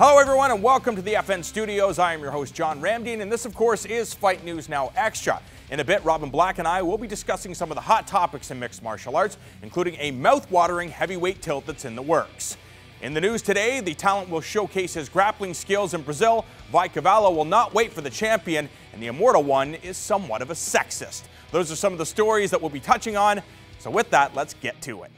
Hello everyone and welcome to the FN Studios. I am your host John Ramdeen and this of course is Fight News Now Extra. In a bit, Robin Black and I will be discussing some of the hot topics in mixed martial arts, including a mouth-watering heavyweight tilt that's in the works. In the news today, the talent will showcase his grappling skills in Brazil, Cavallo will not wait for the champion, and the Immortal One is somewhat of a sexist. Those are some of the stories that we'll be touching on, so with that, let's get to it.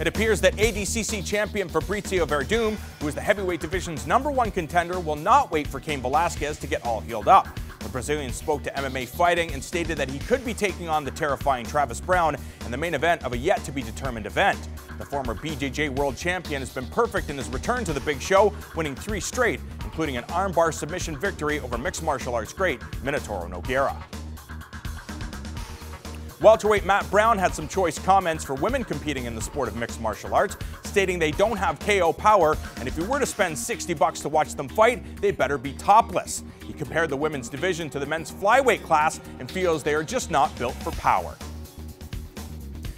It appears that ADCC champion Fabrizio Verdum, who is the heavyweight division's #1 contender, will not wait for Cain Velasquez to get all healed up. The Brazilian spoke to MMA Fighting and stated that he could be taking on the terrifying Travis Browne in the main event of a yet-to-be-determined event. The former BJJ world champion has been perfect in his return to the big show, winning 3 straight, including an armbar submission victory over mixed martial arts great Minotauro Nogueira. Welterweight Mett Bраун had some choice comments for women competing in the sport of mixed martial arts, stating they don't have KO power, and if you were to spend $60 to watch them fight, they better be topless. He compared the women's division to the men's flyweight class and feels they are just not built for power.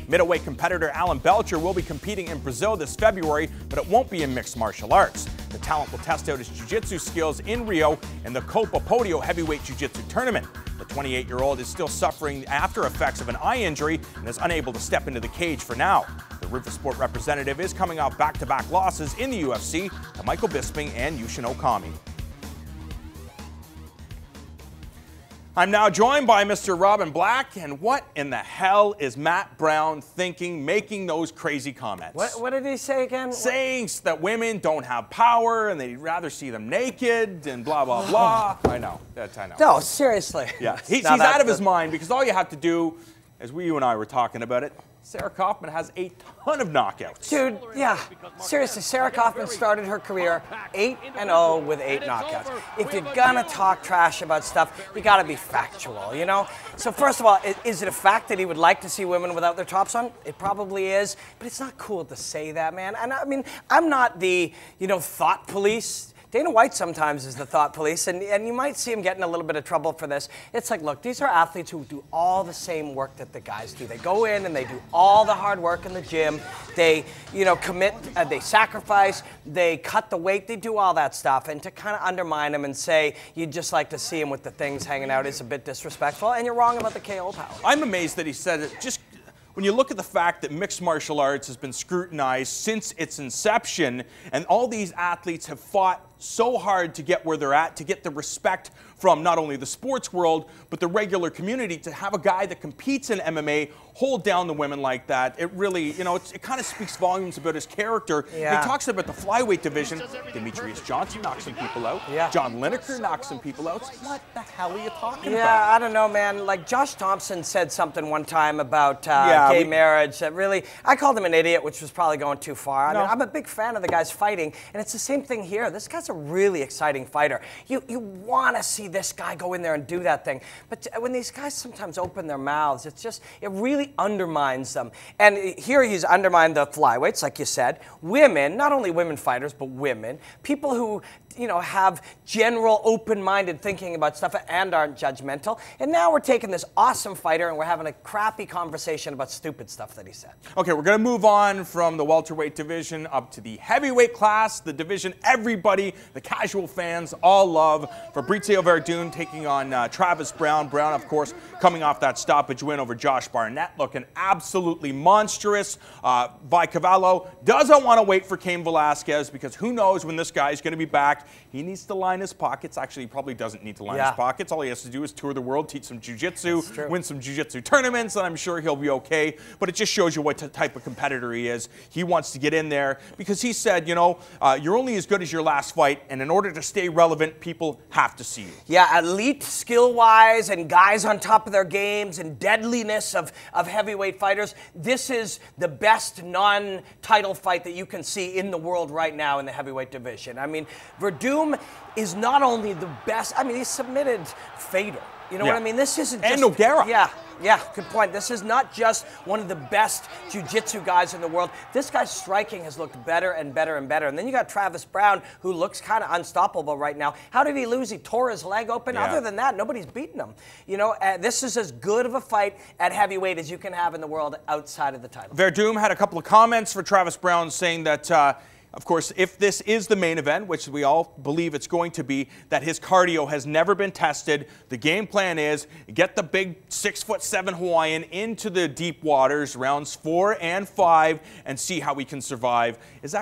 Middleweight competitor Alan Belcher will be competing in Brazil this February, but it won't be in mixed martial arts. The talent will test out his jiu-jitsu skills in Rio in the Copa Podio heavyweight jiu-jitsu tournament. The 28-year-old is still suffering the after effects of an eye injury and is unable to step into the cage for now. The Roufusport representative is coming off back-to-back losses in the UFC to Michael Bisping and Yushin Okami. I'm now joined by Mr. Robin Black, and what in the hell is Mett Bраун thinking making those crazy comments? What did he say again? Saying that women don't have power and they'd rather see them naked and blah, blah, blah. I know, I know. No, seriously. Yeah, he's out of his mind because all you have to do, as you and I were talking about it, Sarah Kaufman has a ton of knockouts. Dude, yeah, seriously, Sarah Kaufman started her career 8-0 with 8 knockouts. If you're gonna talk trash about stuff, you gotta be factual, you know? So first of all, is it a fact that he would like to see women without their tops on? It probably is, but it's not cool to say that, man. And I mean, I'm not the, thought police. Dana White sometimes is the thought police, and you might see him getting a little bit of trouble for this. It's like, look, these are athletes who do all the same work that the guys do. They go in and they do all the hard work in the gym. They, commit, they sacrifice, they cut the weight, they do all that stuff. And to kind of undermine them and say you'd just like to see him with the things hanging out is a bit disrespectful, and you're wrong about the KO power. I'm amazed that he said it. Just when you look at the fact that mixed martial arts has been scrutinized since its inception, and all these athletes have fought so hard to get where they're at, to get the respect from not only the sports world, but the regular community, to have a guy that competes in MMA hold down the women like that, it really, it kind of speaks volumes about his character. Yeah. He talks about the flyweight division. Demetrius Johnson knocks some people out. Yeah. John Lineker knocks some people out. What the hell are you talking about? Yeah, I don't know, man. Like, Josh Thompson said something one time about gay marriage that really, I called him an idiot, which was probably going too far. I mean, I'm a big fan of the guys fighting, and it's the same thing here. This guy's a really exciting fighter. You want to see this guy go in there and do that thing. But when these guys sometimes open their mouths, it really undermines them. And here he's undermined the flyweights, like you said. Women, not only women fighters, but women. People who, have general open-minded thinking about stuff and aren't judgmental. And now we're taking this awesome fighter and we're having a crappy conversation about stupid stuff that he said. Okay, we're going to move on from the welterweight division up to the heavyweight class, the division everybody, the casual fans all love. Fabrizio Verdum taking on Travis Browne. Browne, of course, coming off that stoppage win over Josh Barnett, looking absolutely monstrous. Cavallo doesn't want to wait for Cain Velasquez because who knows when this guy is going to be back. He needs to line his pockets. Actually, he probably doesn't need to line his pockets. All he has to do is tour the world, teach some jiu-jitsu, win some jiu-jitsu tournaments, and I'm sure he'll be okay. But it just shows you what type of competitor he is. He wants to get in there because he said, you're only as good as your last fight, and in order to stay relevant, people have to see you. Yeah, elite skill-wise and guys on top of their games and deadliness of heavyweight fighters. This is the best non-title fight that you can see in the world right now in the heavyweight division. I mean, Verdum is not only the best, I mean, he submitted Fader. You know what I mean? This isn't just... And Nogueira. Yeah. Yeah, good point. This is not just one of the best jiu-jitsu guys in the world. This guy's striking has looked better and better and better. And then you got Travis Browne, who looks kind of unstoppable right now. How did he lose? He tore his leg open. Yeah. Other than that, nobody's beaten him. You know, this is as good of a fight at heavyweight as you can have in the world outside of the title. Verdum had a couple of comments for Travis Browne saying that, of course, if this is the main event, which we all believe it's going to be, that his cardio has never been tested. The game plan is get the big 6'7" Hawaiian into the deep waters, rounds 4 and 5, and see how we can survive. Is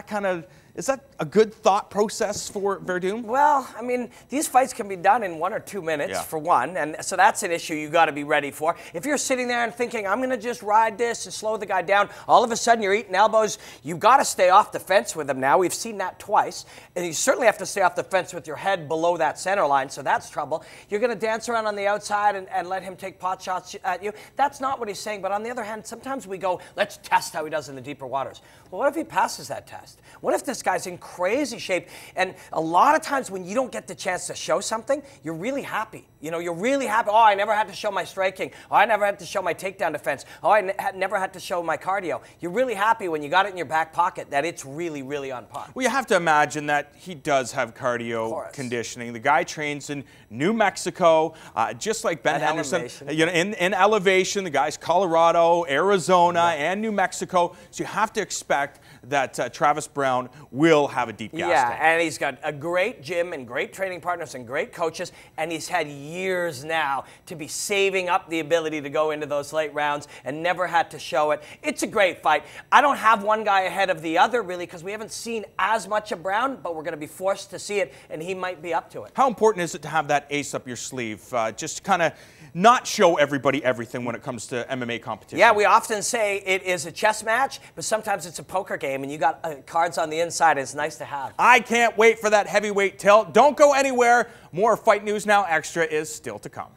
that a good thought process for Verdum? Well, I mean, these fights can be done in 1 or 2 minutes, for one, and so that's an issue you got to be ready for. If you're sitting there and thinking, I'm going to just ride this and slow the guy down, all of a sudden you're eating elbows, you've got to stay off the fence with him now. We've seen that twice, and you certainly have to stay off the fence with your head below that center line, so that's trouble. You're going to dance around on the outside and let him take pot shots at you. That's not what he's saying, but on the other hand, sometimes we go, let's test how he does in the deeper waters. Well, what if he passes that test? What if this guy's in crazy shape? And a lot of times when you don't get the chance to show something, you're really happy. You know, you're really happy. Oh, I never had to show my striking. Oh, I never had to show my takedown defense. Oh, I never had to show my cardio. You're really happy when you got it in your back pocket that it's really, really on par. Well, you have to imagine that he does have cardio conditioning. The guy trains in New Mexico, just like Ben Henderson. You know, in elevation, the guy's Colorado, Arizona, and New Mexico. So you have to expect that Travis Browne will have a deep gas tank. And he's got a great gym and great training partners and great coaches, and he's had years now to be saving up the ability to go into those late rounds and never had to show it. It's a great fight. I don't have one guy ahead of the other, really, because we haven't seen as much of Browne, but we're going to be forced to see it, and he might be up to it. How important is it to have that ace up your sleeve? Just kind of not show everybody everything when it comes to MMA competition. Yeah, we often say it is a chess match, but sometimes it's a poker game, and you got cards on the inside. It's nice to have. I can't wait for that heavyweight tilt. Don't go anywhere. More Fight News Now Extra is still to come.